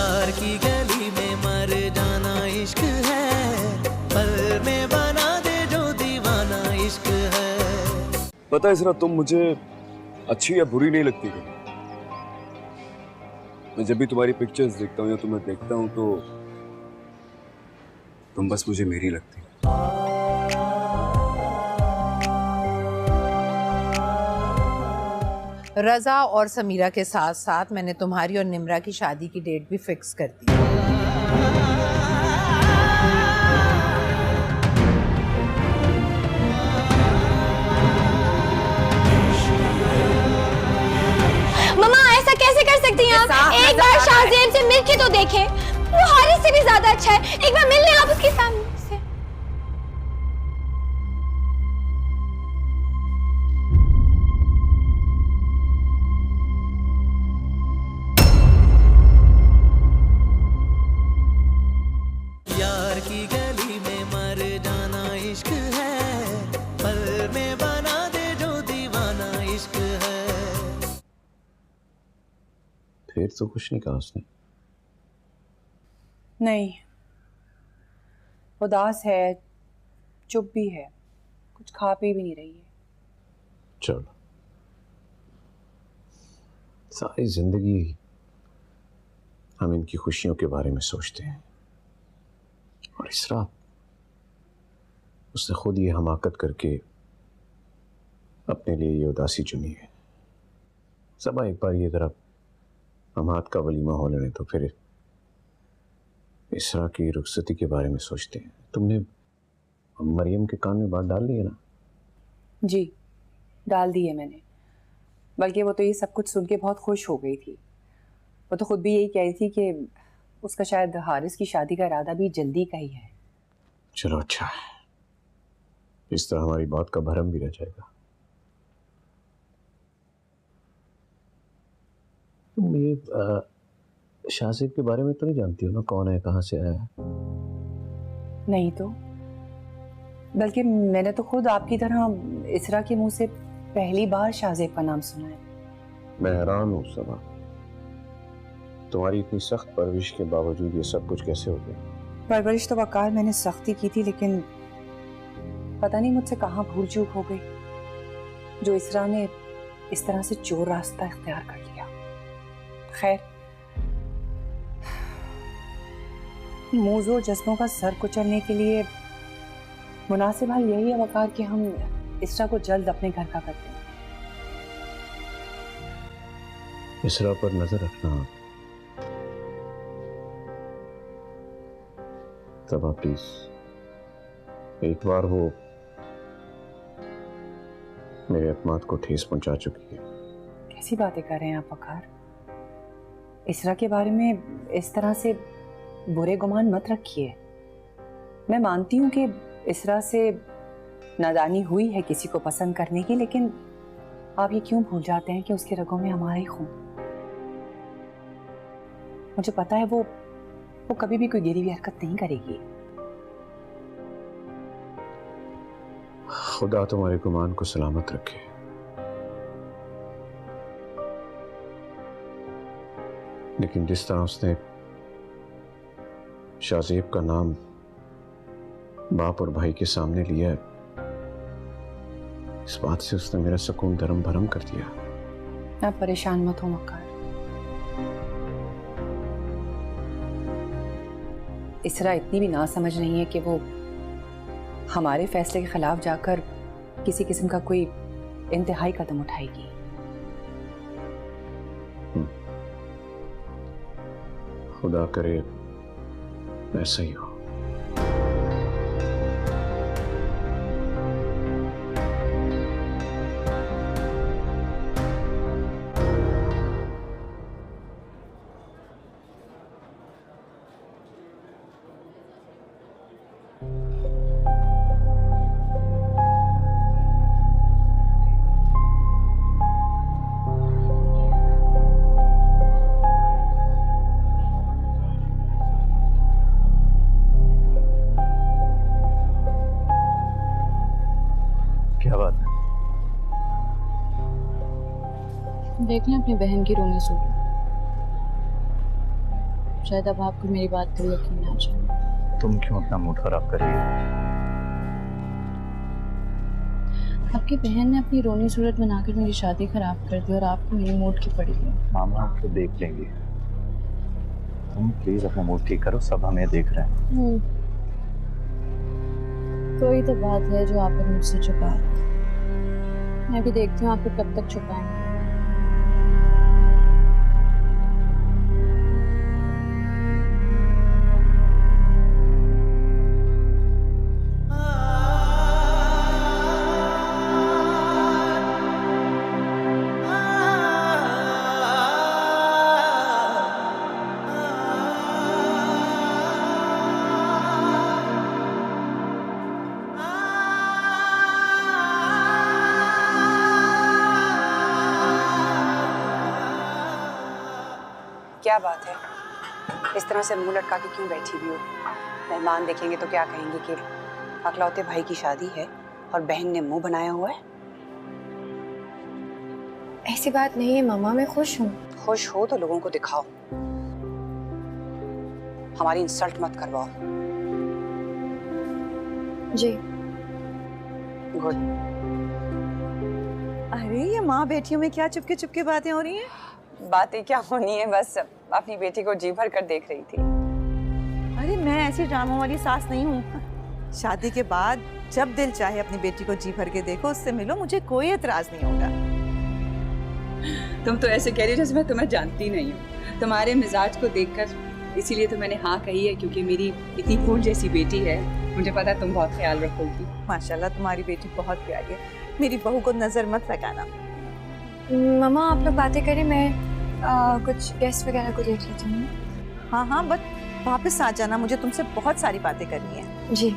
यार की गली में मर जाना इश्क है, पल में बना दे जो दीवाना इश्क है। पता है इज़रा, तुम मुझे अच्छी या बुरी नहीं लगती कभी। मैं जब भी तुम्हारी पिक्चर्स देखता हूँ या तुम्हें देखता हूँ तो तुम बस मुझे मेरी लगती। रजा और समीरा के साथ साथ मैंने तुम्हारी और निम्रा की शादी की डेट भी फिक्स कर दी। मम्मा ऐसा कैसे कर सकती हैं आप? एक बार शाहजेब से मिलके तो देखें, वो हारिस से भी ज्यादा अच्छा है। एक बार मिल लें आप उसके सामने से। यार की गली में मर जाना इश्क है, पल में बना दे जो दीवाना इश्क है। फिर तो कुछ नहीं कहा उसने। नहीं, उदास है, चुप भी है, कुछ खा पी भी नहीं रही है। चलो, सारी जिंदगी हम इनकी खुशियों के बारे में सोचते हैं और इस रात उसने खुद ये हमाकत करके अपने लिए ये उदासी चुनी है। सबा एक बार ये जरा हमाद का वलीमा हो लेने तो फिर इसरा की रुखसती के बारे में सोचते हैं। तुमने मरियम के कान में बात डाल ली है ना? जी, डाल दी है मैंने। बल्कि वो तो ये सब कुछ सुन के बहुत खुश हो गई थी। वो तो खुद भी यही कह रही थी कि उसका शायद हारिस की शादी का इरादा भी जल्दी का ही है। चलो अच्छा है, इस तरह हमारी बात का भरम भी रह जाएगा। तुम ये शाहजेब के बारे में तो नहीं जानती हो ना, कौन है, कहाँ से आया है? नहीं तो, बल्कि मैंने तो खुद आपकी तरह इसरा के मुंह से पहली बार शाहजेब का नाम सुना है। मैं हैरान हूँ सबा, तुम्हारी इतनी सख्त परवरिश के बावजूद ये सब कुछ कैसे हो गया? परवरिश तो वकार मैंने सख्ती की थी, लेकिन पता नहीं मुझसे कहाँ भूल चूक हो गई जो इसरा ने इस तरह से चोर रास्ता इख्तियार कर लिया। खैर, मौजूद जज्बों का सर कुचलने के लिए मुनासिब हाल यही है वकार कि हम इसरा को जल्द अपने घर का करते हैं। इसरा पर नजर रखना तब प्लीज। एक बार वो मेरे एतमाद को ठेस पहुंचा चुकी है। कैसी बातें कर रहे हैं आप वकार? इसरा के बारे में इस तरह से बुरे गुमान मत रखिए। मैं मानती हूँ कि इसरा से नादानी हुई है किसी को पसंद करने की, लेकिन आप ये क्यों भूल जाते हैं कि उसके रगों में हमारा ही खून। मुझे पता है वो कभी भी कोई गिरी हुई हरकत नहीं करेगी। खुदा तुम्हारे गुमान को सलामत रखे। लेकिन जिस तरह उसने शाहजेब का नाम बाप और भाई के सामने लिया है, इस बात से उसने मेरा सुकून धर्म भरम कर दिया। आप परेशान मत हो वकार। इसरा इतनी भी ना समझ नहीं है कि वो हमारे फैसले के खिलाफ जाकर किसी किस्म का कोई इंतहाई कदम उठाएगी। खुदा करे ऐसा ही हो। क्या बात है? देख लें अपनी बहन की रोनी सूट। शायद अब आपको मेरी बात पर यकीन आ जाए। तुम क्यों अपना मूड खराब कर रही हो? आपकी बहन ने अपनी रोनी सूरत बनाकर मेरी शादी खराब कर दी और आपको मेरी मूड की पड़ी है। मामा हम तो देख लेंगे, तुम प्लीज अपना मूड ठीक करो, सब हमें देख रहे हैं। कोई तो बात है जो आपने मुझसे छुपा है। मैं भी देखती हूँ आपको कब तक छुपाएंगे। क्या बात है, इस तरह से मुंह लटका के क्यों बैठी हुई हो? मेहमान देखेंगे तो क्या कहेंगे कि अकलौते भाई की शादी है और बहन ने मुंह बनाया हुआ है? ऐसी बात नहीं है मम्मा, मैं खुश हूँ। खुश हो तो लोगों को दिखाओ, हमारी इंसल्ट मत करवाओ। जी गुड। अरे ये माँ बेटियों में क्या चुपके चुपके बातें हो रही हैं? बातें क्या होनी है, बस अपनी बेटी को जी भर कर देख रही थी। अरे मैं ऐसी ड्रामा वाली सास नहीं हूँ। शादी के बाद जब दिल चाहे अपनी बेटी को जी भर के देखो, उससे मिलो, मुझे कोई एतराज नहीं होगा। तुम तो ऐसे कह रही हो जैसे मैं तुम्हें जानती नहीं हूँ। तुम्हारे मिजाज को देखकर इसीलिए तो मैंने हाँ कही है, क्योंकि मेरी इतनी फूल जैसी बेटी है, मुझे पता है तुम बहुत ख्याल रखोगी। माशाल्लाह तुम्हारी बेटी बहुत प्यारी है। मेरी बहू को नजर मत लगाना। मम्मा आप लोग बातें करें, मैं कुछ गेस्ट वगैरह को देख लेती हूँ। हाँ हाँ, बट वापस आ जाना, मुझे तुमसे बहुत सारी बातें करनी है। जी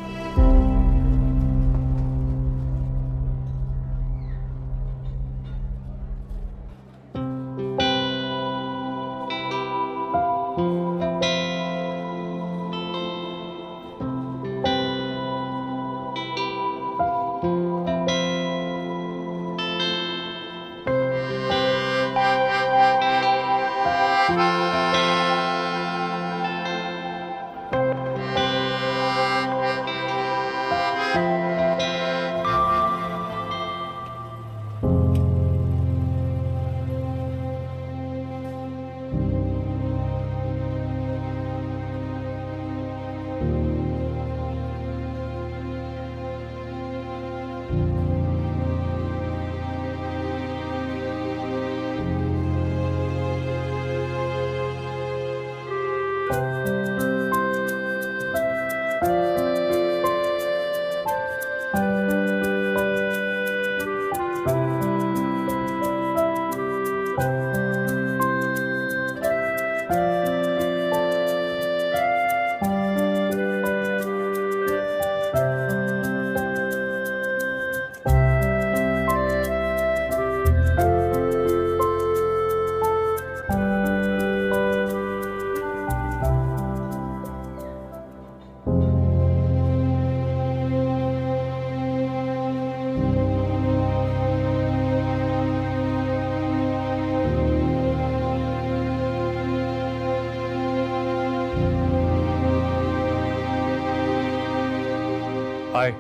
हाय,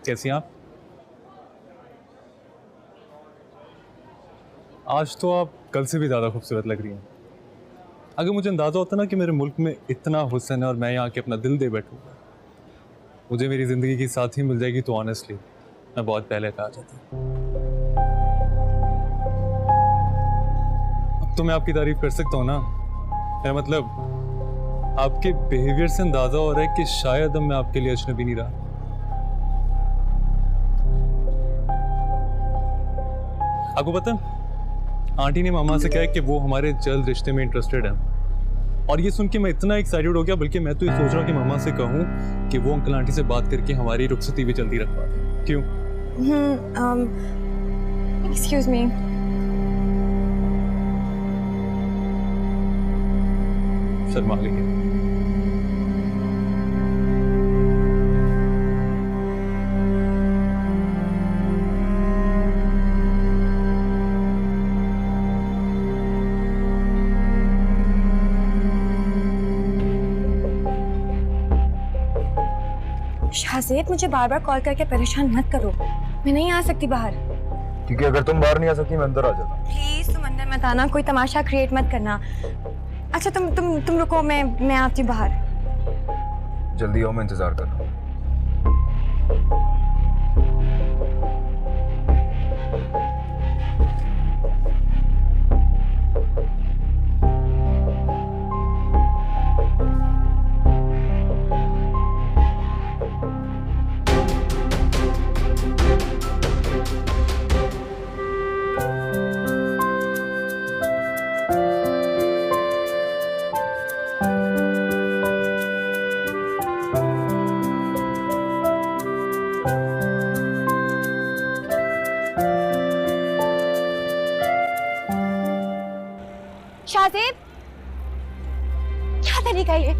कैसी हैं आप? आज तो आप कल से भी ज़्यादा खूबसूरत लग रही हैं। अगर मुझे अंदाज़ा होता ना कि मेरे मुल्क में इतना हुस्न है और मैं यहाँ के अपना दिल दे बैठूँगा, मुझे मेरी ज़िंदगी की साथी मिल जाएगी तो ऑनेस्टली मैं बहुत पहले कहा जाता। अब तो मैं आपकी तारीफ़ कर सकता हूँ ना। मेरा मतलब आपके बिहेवियर से अंदाजा हो रहा है कि शायद अब मैं आपके लिए अजनबी नहीं रहा। आपको पता है, आंटी ने मामा से कहा है कि वो हमारे जल्द रिश्ते में इंटरेस्टेड हैं। और ये सुन के मैं इतना एक्साइटेड हो गया, बल्कि मैं तो ये सोच रहा हूँ कि मामा से कहूँ कि वो अंकल आंटी से बात करके हमारी रुखसती भी जल्दी रखवा दें। क्यों? Excuse me. शर्मा लेंगे। शाहजेब, मुझे बार बार कॉल करके परेशान मत करो, मैं नहीं आ सकती बाहर। ठीक है, अगर तुम बाहर नहीं आ सकती मैं अंदर आ जाता हूँ। प्लीज तुम अंदर मत आना, कोई तमाशा क्रिएट मत करना। अच्छा तुम रुको, मैं आती हूँ बाहर। जल्दी आओ, मैं इंतजार कर रहा हूँ। शाहजेब, क्या तरीका है ये?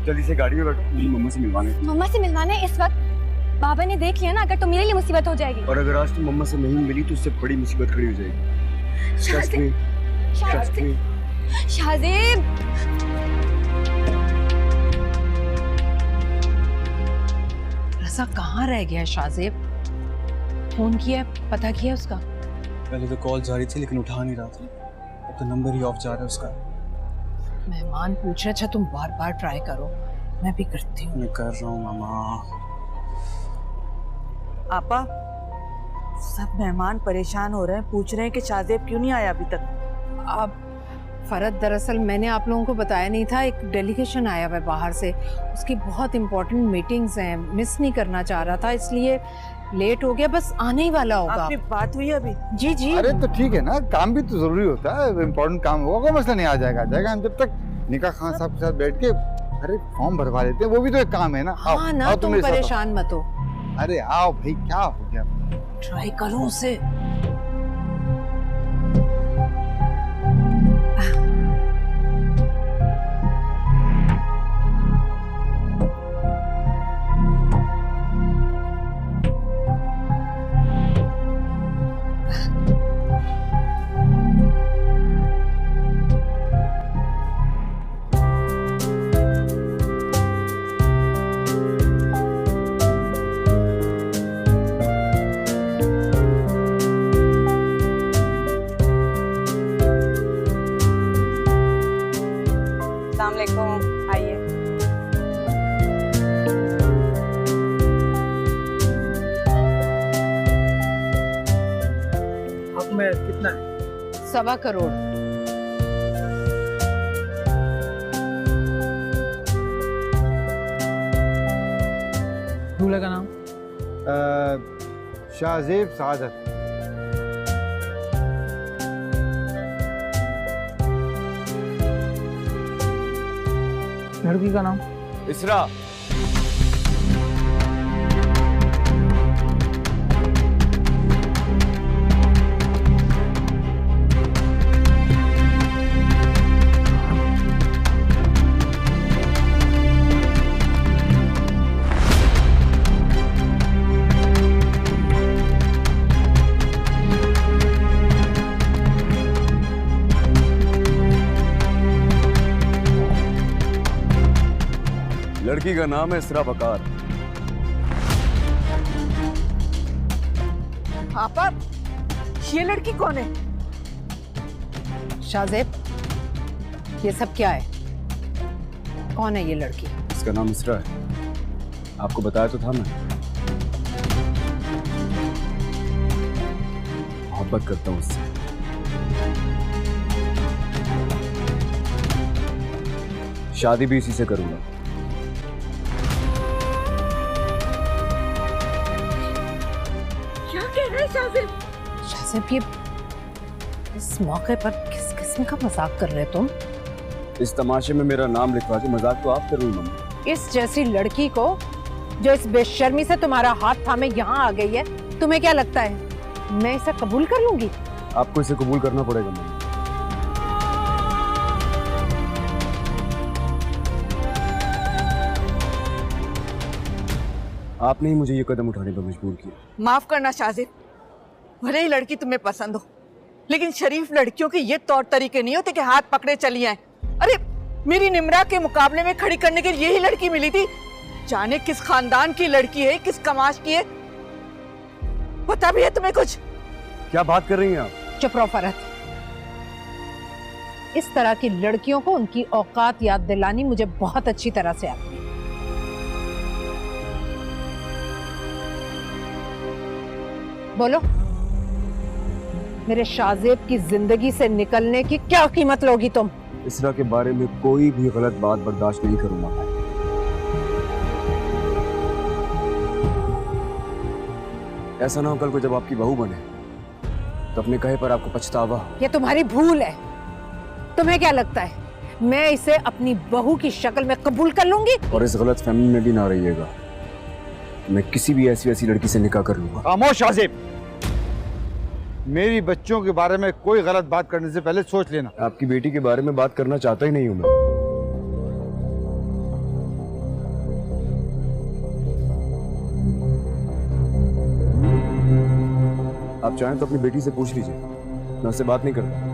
जल्दी से गाड़ी में बैठो, मेरी मम्मा से मिलवाने। मम्मा से मिलवाने इस वक्त? बाबा ने देख लिया ना, अगर तो मेरे लिए मुसीबत हो जाएगी। और अगर आज तुम मम्मा से नहीं मिली तो उससे बड़ी मुसीबत खड़ी हो जाएगी। Trust me, trust me। Shahzeb, रज़ा कहाँ रह गया शाहजेब? फोन किया, पता किया उसका? पहले तो कॉल जारी थी लेकिन उठा नहीं रहा था, अब तो नंबर ही ऑफ जा रहा है उसका। मेहमान पूछ रहे, अच्छा तुम बार बार ट्राई करो, मैं भी करती हूँ। मैं कर रहा हूँ मामा। आपा, सब मेहमान परेशान हो रहे हैं, पूछ रहे हैं कि शाहजेब क्यों नहीं आया अभी तक। अब फरद, दरअसल मैंने आप लोगों को बताया नहीं था, एक डेलीगेशन आया हुआ है बाहर से, उसकी बहुत इंपॉर्टेंट मीटिंग्स हैं, मिस नहीं करना चाह रहा था, इसलिए लेट हो गया, बस आने ही वाला होगा। आपकी बात हुई अभी? जी जी। अरे तो ठीक है ना, काम भी तो जरूरी होता है, इम्पोर्टेंट काम होगा, कोई मसला नहीं, आ जाएगा। हम जब तक निकाह खान साहब के साथ बैठ के अरे फॉर्म भरवा लेते हैं, वो भी तो एक काम है ना। आओ, हाँ ना, आओ, तुम परेशान मत हो। अरे आओ भाई, क्या हो गया? ट्राई करो उसे। आइए। अब में कितना है? 1.25 करोड़। दूल्हे का नाम? शाहजेब सादत। लड़की का नाम? इसरा। लड़की का नाम है इसरा बकार। आपा, ये लड़की कौन है? शाहजेब, ये सब क्या है? कौन है ये लड़की? इसका नाम इसरा है, आपको बताया तो था मैं। मोहब्बत करता हूँ उससे। शादी भी इसी से करूंगा। शाहजेब, ये इस मौके पर किस किस्म का मजाक कर रहे तुम? इस तमाशे में मेरा नाम लिखवा के मजाक तो आप कर रही हो मम्मी। इस जैसी लड़की को जो इस बेशर्मी से तुम्हारा हाथ थामे यहाँ आ गई है, तुम्हें क्या लगता है मैं इसे कबूल कर लूंगी? आपको इसे कबूल करना पड़ेगा मम्मी। आपने ही मुझे ये कदम उठाने पर मजबूर किया। माफ करना शाहजेब, भले ही लड़की तुम्हें पसंद हो, लेकिन शरीफ लड़कियों के ये तौर तरीके नहीं होते कि हाथ पकड़े चली आए। अरे मेरी निम्रा के मुकाबले में खड़ी करने के लिए यही लड़की मिली थी जाने किस खानदान की लड़की है, किस कमाश की है, पता भी है तुम्हें कुछ? क्या बात कर रही हैं आप? चुप रहो फरहत। इस तरह की लड़कियों को उनकी औकात याद दिलानी मुझे बहुत अच्छी तरह से आती है। बोलो, मेरे शाहजेब की जिंदगी से निकलने की क्या कीमत लोगी तुम? इसरा के बारे में कोई भी गलत बात बर्दाश्त नहीं करूंगा। ऐसा ना हो कल को जब आपकी बहू बने तो अपने कहे पर आपको पछतावा हो। ये तुम्हारी भूल है। तुम्हें क्या लगता है मैं इसे अपनी बहू की शक्ल में कबूल कर लूंगी? और इस गलत फहमी में भी ना रहिएगा, मैं किसी भी ऐसी वैसी लड़की से निकाह कर लूंगा। खामोश शाहजेब, मेरी बच्चों के बारे में कोई गलत बात करने से पहले सोच लेना। आपकी बेटी के बारे में बात करना चाहता ही नहीं हूं मैं। आप चाहें तो अपनी बेटी से पूछ लीजिए, मैं उससे बात नहीं करता।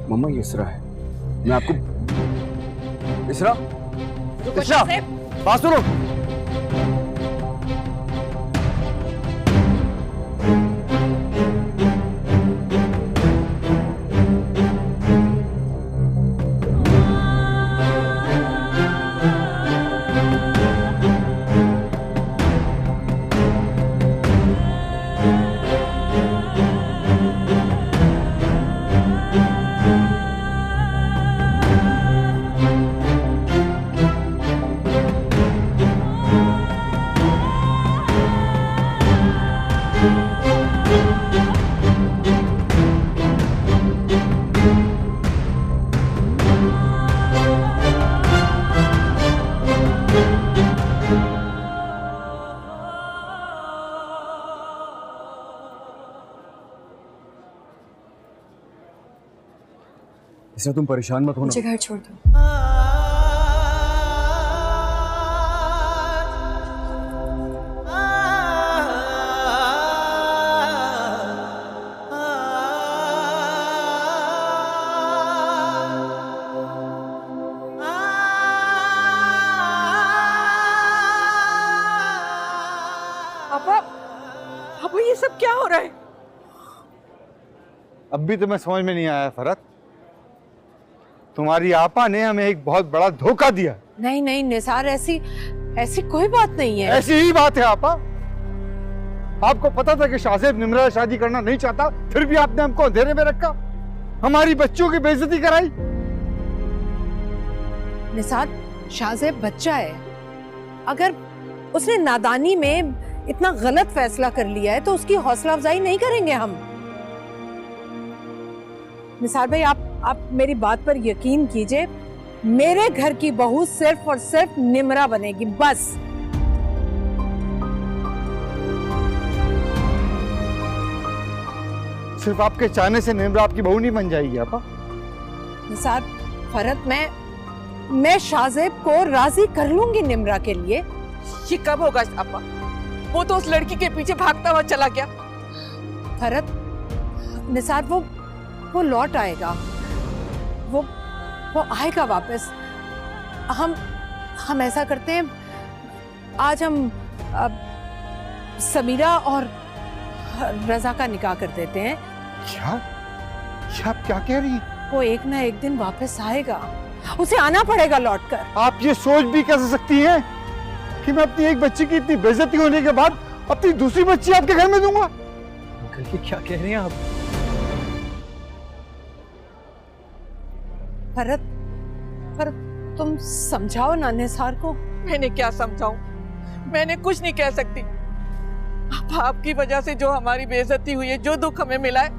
मम्मा ये इसरा है, मैं आपको इसरा इसरा बात सुनो। इसरा तुम परेशान मत होना। मुझे घर छोड़ दो। पापा ये सब क्या हो रहा है? अब भी तुम्हें समझ में नहीं आया फरहत? तुम्हारी आपा ने हमें एक बहुत बड़ा धोखा दिया। नहीं नहीं निसार, ऐसी कोई बात नहीं है। ऐसी ही बात है आपा। आपको पता था कि शाहजेब निम्रा से शादी करना नहीं चाहता, फिर भी आपने हमको अंधेरे में रखा, हमारी बच्चों की बेइज्जती कराई। निसार, शाहजेब बच्चा है, अगर उसने नादानी में इतना गलत फैसला कर लिया है तो उसकी हौसला अफजाई नहीं करेंगे हम। निसार भाई, आप मेरी बात पर यकीन कीजिए, मेरे घर की बहू सिर्फ और सिर्फ निम्रा बनेगी, बस। सिर्फ आपके चाहने से निम्रा आपकी बहू नहीं बन जाएगी आपा। निसार, फरहत, मैं शाहजेब को राजी कर लूंगी निम्रा के लिए। ये कब होगा आपा? वो तो उस लड़की के पीछे भागता हुआ चला गया। फरहत, निसार वो लौट आएगा, वो आएगा वापस। हम ऐसा करते हैं, आज हम समीरा और रजा का निकाह कर देते हैं। क्या? आप क्या कह रही हैं? वो एक ना एक दिन वापस आएगा, उसे आना पड़ेगा लौटकर। आप ये सोच भी कैसे सकती हैं कि मैं अपनी एक बच्ची की इतनी बेइज्जती होने के बाद अपनी दूसरी बच्ची आपके घर में दूंगा? अंकल ये क्या कह रहे हैं आप? फरहत, तुम समझाओ ना निसार को। मैंने क्या समझाऊं? मैंने कुछ नहीं कह सकती। आपकी वजह से जो हमारी बेइज्जती हुई है, जो दुख हमें मिला है,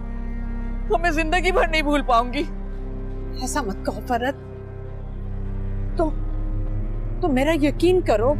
वो मैं जिंदगी भर नहीं भूल पाऊंगी। ऐसा मत कहो फरहत, तुम मेरा यकीन करो।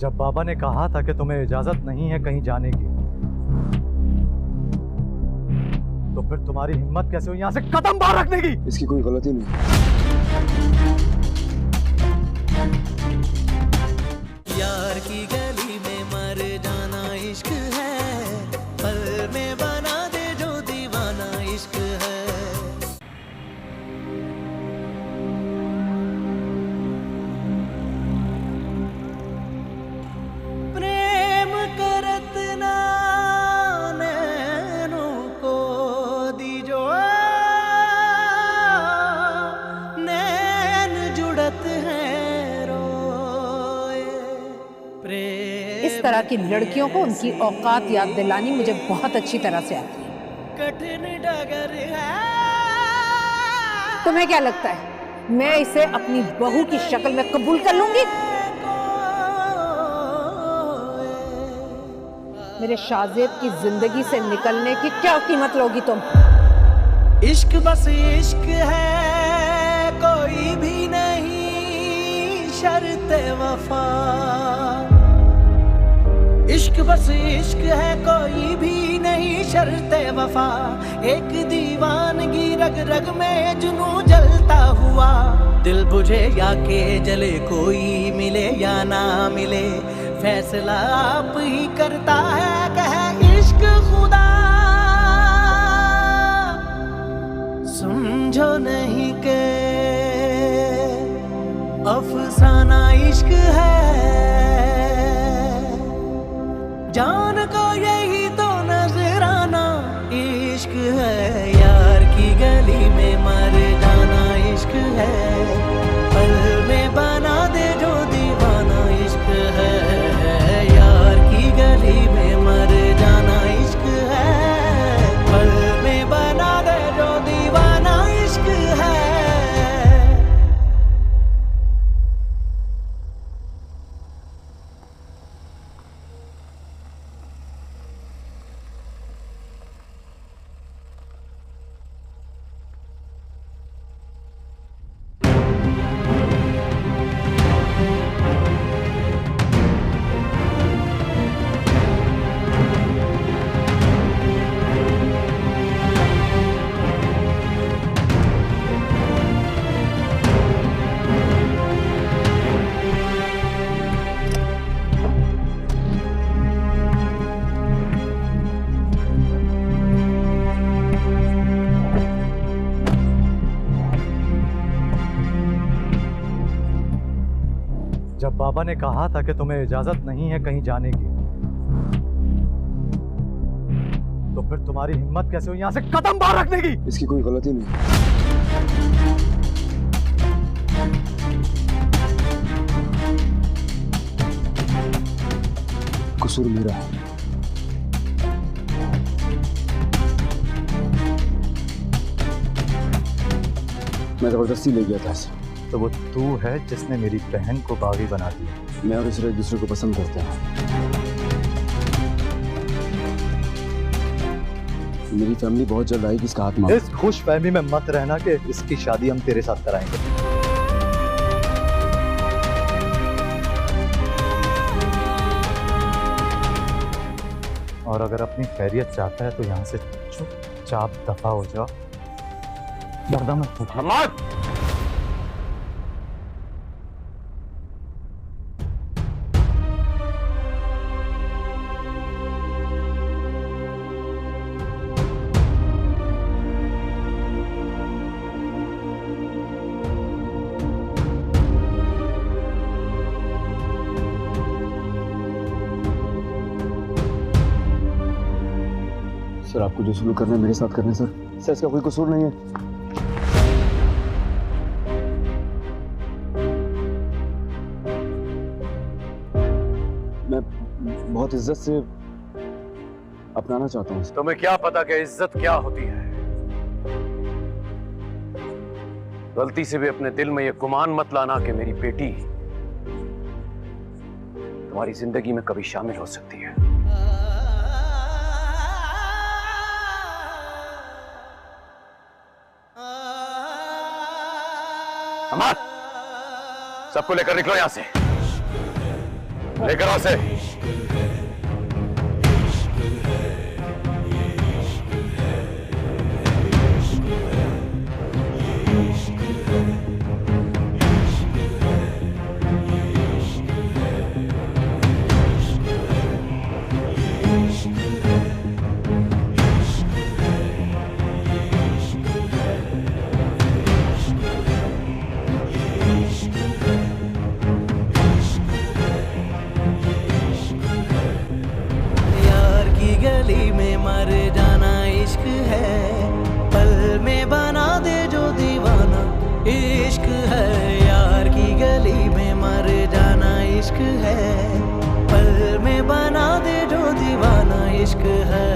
जब बाबा ने कहा था कि तुम्हें इजाजत नहीं है कहीं जाने की, तो फिर तुम्हारी हिम्मत कैसे हुई यहाँ से कदम बाहर रखने की? इसकी कोई गलती नहीं। यार की गली में मर जाना इश्क है, पल में बना दे जो दीवाना इश्क है। प्रेम करत ना नैनों को दीजो, नैन जुड़त है रोए। इस तरह की लड़कियों को उनकी औकात याद दिलानी मुझे बहुत अच्छी तरह से आती है। कठिन डगर है। तुम्हें क्या लगता है मैं इसे अपनी बहू की शक्ल में कबूल कर लूंगी? मेरे शाहजेब की जिंदगी से निकलने की क्या कीमत लोगी तुम? इश्क बस इश्क है, कोई भी नहीं शर्त वफा। इश्क बस इश्क है, कोई भी नहीं शर्त वफा। एक दीवानगी रग रग में जुनू जलता हुआ, दिल बुझे या के जले, कोई मिले या ना मिले, फैसला आप ही करता है कहे इश्क खुदा। समझो नहीं के अफसाना इश्क है, जान को यही तो नजराना इश्क है। यार की गली में मर जाना इश्क है, पल में बना दे जो दीवाना इश्क है। यार की गली में मर जाना इश्क है, पल में बना दे जो दीवाना इश्क है। जब बाबा ने कहा था कि तुम्हें इजाजत नहीं है कहीं जाने की, तो फिर तुम्हारी हिम्मत कैसे हुई यहाँ से कदम बाहर रखने की? इसकी कोई गलती नहीं। कसूर मेरा है। मैं जबरदस्ती ले गया था इसे। तो वो तू है जिसने मेरी बहन को बागी बना दिया। मैं और इसरा एक दूसरे को पसंद करते हैं। मेरी फैमिली बहुत जल्द आएगी इसका हाथ मांग। इस खुश फहमी में मत रहना कि इसकी शादी हम तेरे साथ कराएंगे। और अगर अपनी खैरियत चाहता है तो यहाँ से चुपचाप दफा हो जाओ, वरना मैं सर आपको जो सुलूक करना है मेरे साथ करना है सर। सर इसका कोई कसूर नहीं है। मैं बहुत इज्जत से अपनाना चाहता हूँ। तुम्हें क्या पता कि इज्जत क्या होती है? गलती से भी अपने दिल में यह गुमान मत लाना कि मेरी बेटी तुम्हारी जिंदगी में कभी शामिल हो सकती है। अमर, सबको लेकर निकलो यहां से। लेकर आ से। गली में मर जाना इश्क है, पल में बना दे जो दीवाना इश्क है। यार की गली में मर जाना इश्क है, पल में बना दे जो दीवाना इश्क है।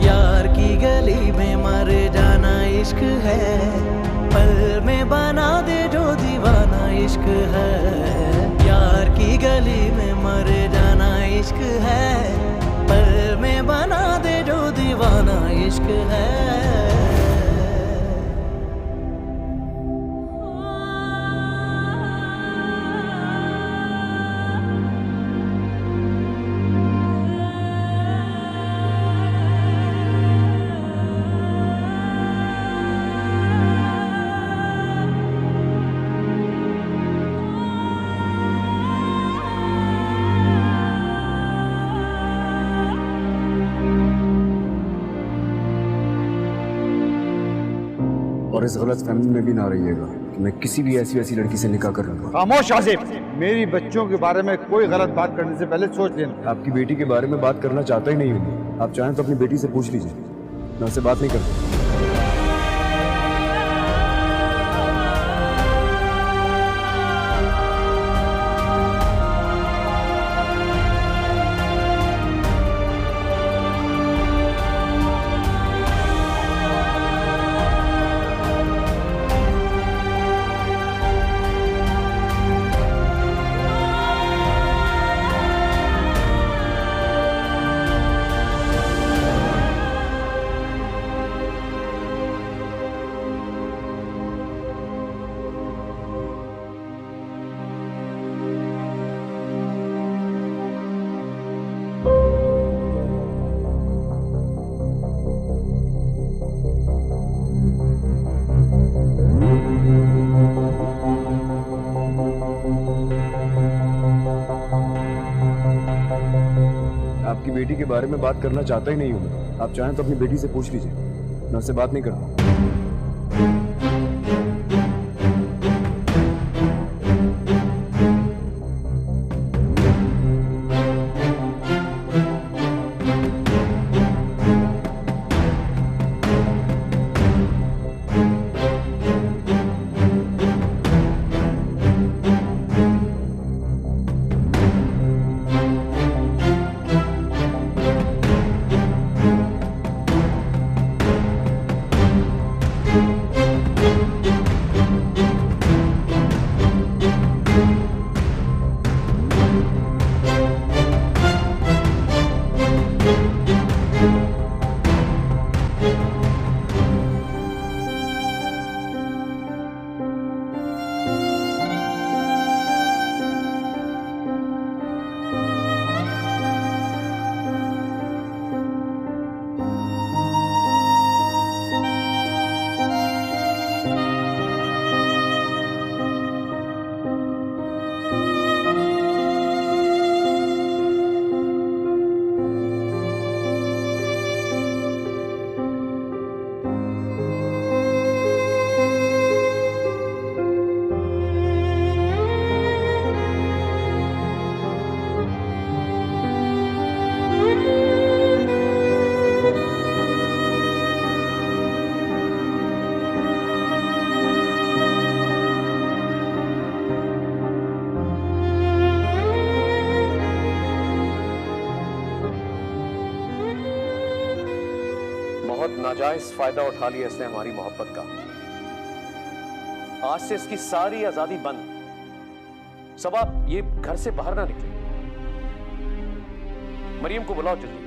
यार की गली में मर जाना इश्क है, पल में बना दे जो दीवाना इश्क है। यार की गली में मर जाना इश्क है, पल में बना दे जो दीवाना इश्क है। और इस गलत फहमी में भी ना रहिएगा कि मैं किसी भी ऐसी वैसी लड़की से निकाह कर लूंगा। खामोश आसिफ, मेरी बच्चों के बारे में कोई गलत बात करने से पहले सोच लेना। आपकी बेटी के बारे में बात करना चाहता ही नहीं हूँ। आप चाहें तो अपनी बेटी से पूछ लीजिए, मैं उससे बात नहीं करता। आपकी बेटी के बारे में बात करना चाहता ही नहीं हूँ। आप चाहें तो अपनी बेटी से पूछ लीजिए, मैं उससे बात नहीं करता। नाजायज फायदा उठा लिया इसने हमारी मोहब्बत का। आज से इसकी सारी आजादी बंद। सब आप ये घर से बाहर ना निकले। मरियम को बुलाओ जल्दी,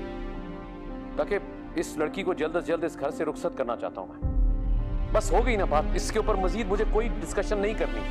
ताकि इस लड़की को जल्द से जल्द इस घर से रुखसत करना चाहता हूं मैं। बस हो गई ना बात, इसके ऊपर मजीद मुझे कोई डिस्कशन नहीं करनी।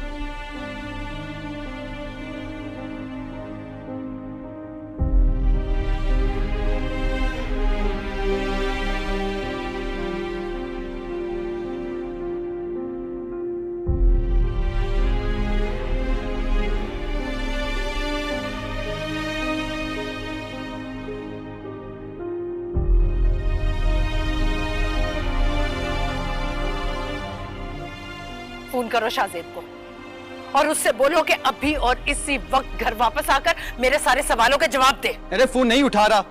फोन करो शाहजेब को और उससे बोलो कि अभी और इसी वक्त घर वापस आकर मेरे सारे सवालों के जवाब दे। अरे फोन नहीं उठा रहा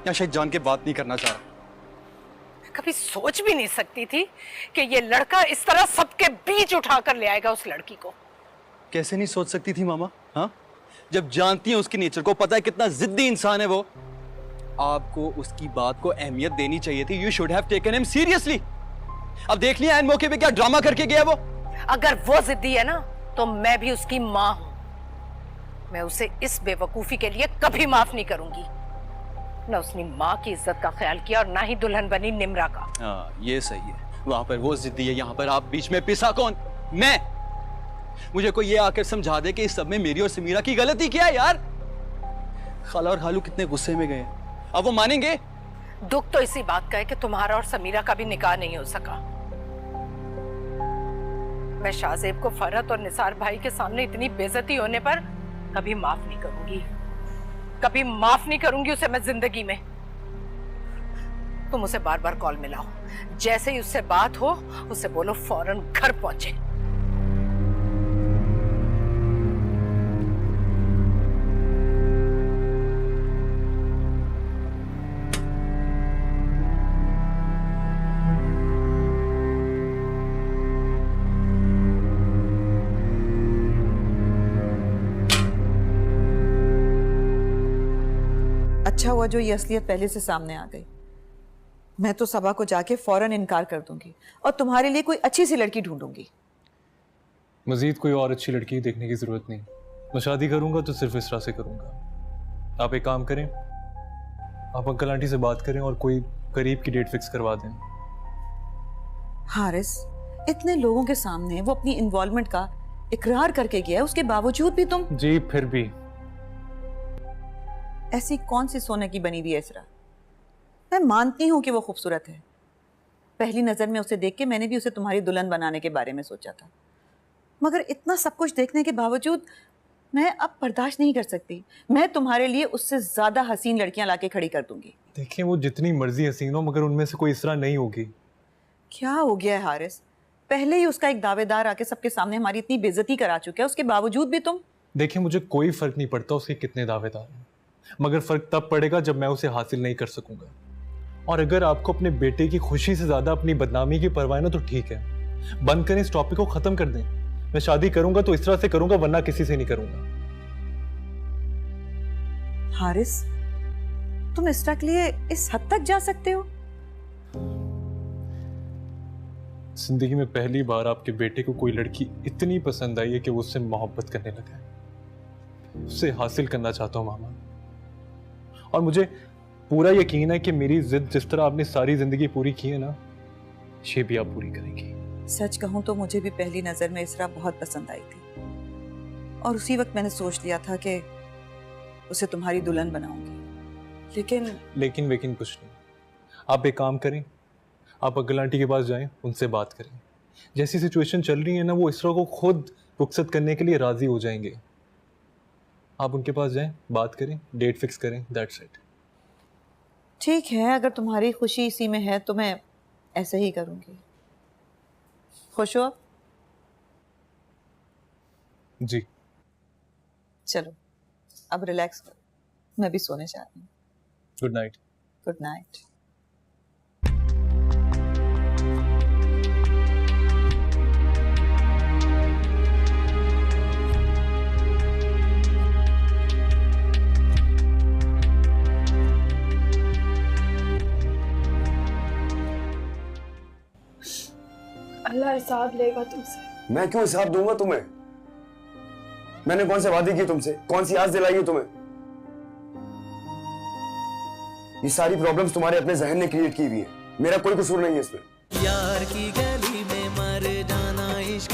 या शायद जान के बात नहीं करना चाह रहा। कभी सोच भी नहीं सकती थी कि ये लड़का इस तरह सबके बीच उठाकर ले आएगा उस लड़की को। कैसे नहीं सोच सकती थी मामा? हाँ, जब जानती है उसकी नेचर को, पता है कितना जिद्दी इंसान है वो। आपको उसकी बात को अहमियत देनी चाहिए थी। You should have taken him seriously. अब देख लिया एन मौके पे क्या ड्रामा करके गया वो। अगर वो जिद्दी है ना तो मैं भी उसकी माँ हूं। मैं उसे इस बेवकूफी के लिए कभी माफ नहीं करूंगी। न उसने माँ की इज्जत का ख्याल किया और ना ही दुल्हन बनी निम्रा का। हाँ, ये सही है। वहां पर वो जिद्दी है, यहाँ पर आप बीच में पिसा कौन? मैं। मुझे कोई ये आकर समझा दे कि इस सब में मेरी और समीरा की गलती क्या है यार। खाला और खालू कितने गुस्से में गए, अब वो मानेंगे? दुख तो इसी बात का है कि तुम्हारा और समीरा का भी निकाह नहीं हो सका। मैं शाहजेब को फरहत और निसार भाई के सामने इतनी बेइज्जती होने पर कभी माफ नहीं करूंगी। कभी माफ नहीं करूंगी उसे मैं जिंदगी में। तुम उसे बार बार कॉल मिलाओ, जैसे ही उससे बात हो उसे बोलो फौरन घर पहुंचे। अच्छा हुआ जो ये असलियत पहले से सामने आ गई। मैं तो सबा को जाके फौरन इनकार कर दूंगी और तुम्हारे लिए कोई अच्छी सी लड़की ढूंढूंगी। मजीद कोई और अच्छी लड़की देखने की जरूरत नहीं। मैं शादी करूंगा तो सिर्फ इसरा से करूंगा। आप एक काम करें, आप अंकल आंटी से बात करें और कोई करीब की डेट फिक्स करवा दें। हारिस, इतने लोगों के सामने वो अपनी इन्वॉल्वमेंट का इकरार करके गया है, उसके बावजूद भी तुम। जी फिर भी ऐसी कौन सी सोने की बनी हुई है इसरा? मैं मानती हूं कि वो खूबसूरत है। पहली नजर में उसे देख के मैंने भी उसे तुम्हारी दुल्हन बनाने के बारे में सोचा था, मगर इतना सब कुछ देखने के बावजूद मैं अब बर्दाश्त नहीं कर सकती। मैं तुम्हारे लिए उससे ज्यादा हसीन लड़कियां लाके खड़ी कर दूंगी। देखिए, वो जितनी मर्जी हसीन हो मगर उनमें से कोई इसरा नहीं होगी। क्या हो गया है हारिस? पहले ही उसका एक दावेदार आके सबके सामने हमारी इतनी बेइज्जती करा चुका है, उसके बावजूद भी तुम। देखिए, मुझे कोई फर्क नहीं पड़ता उसके कितने दावेदार हैं, मगर फर्क तब पड़ेगा जब मैं उसे हासिल नहीं कर सकूंगा। और अगर आपको अपने बेटे की खुशी से ज्यादा अपनी बदनामी की परवाह है ना तो ठीक है, बंद करें, इस टॉपिक को खत्म कर दें। मैं शादी करूंगा तो इस तरह से करूंगा, वरना किसी से नहीं करूंगा। हारिस, तुम इसरा के लिए इस हद तक जा सकते हो? जिंदगी में पहली बार आपके बेटे को कोई लड़की इतनी पसंद आई है कि वो उससे मोहब्बत करने लगा है। उसे हासिल करना चाहता हूं मामा, और मुझे पूरा यकीन है कि मेरी जिद जिस तरह आपने सारी जिंदगी पूरी की है ना, ये भी आप पूरी करेंगी। सच कहूं तो मुझे भी पहली नजर में इसरा बहुत पसंद आई थी, और उसी वक्त मैंने सोच लिया था कि उसे तुम्हारी दुल्हन बनाऊंगी। लेकिन कुछ नहीं। आप एक काम करें, आप अंकल आंटी के पास जाएं, उनसे बात करें। जैसी सिचुएशन चल रही है ना, वो इसरा को खुद रुखसत करने के लिए राजी हो जाएंगे। आप उनके पास जाएं, बात करें, डेट फिक्स करें, दैट्स इट। ठीक है, अगर तुम्हारी खुशी इसी में है तो मैं ऐसे ही करूंगी। खुश हो? जी। चलो अब रिलैक्स करो, मैं भी सोने जा रही हूँ। Good night. Good night. अल्लाह हिसाब लेगा तुमसे। मैं क्यों हिसाब दूंगा तुम्हें? मैंने कौन से वादे किए तुमसे? कौन सी आस दिलाई है तुम्हें? ये सारी प्रॉब्लम्स तुम्हारे अपने जहन ने क्रिएट की हुई है, मेरा कोई कसूर नहीं है इसमें। यार की गली में मर जाना इश्क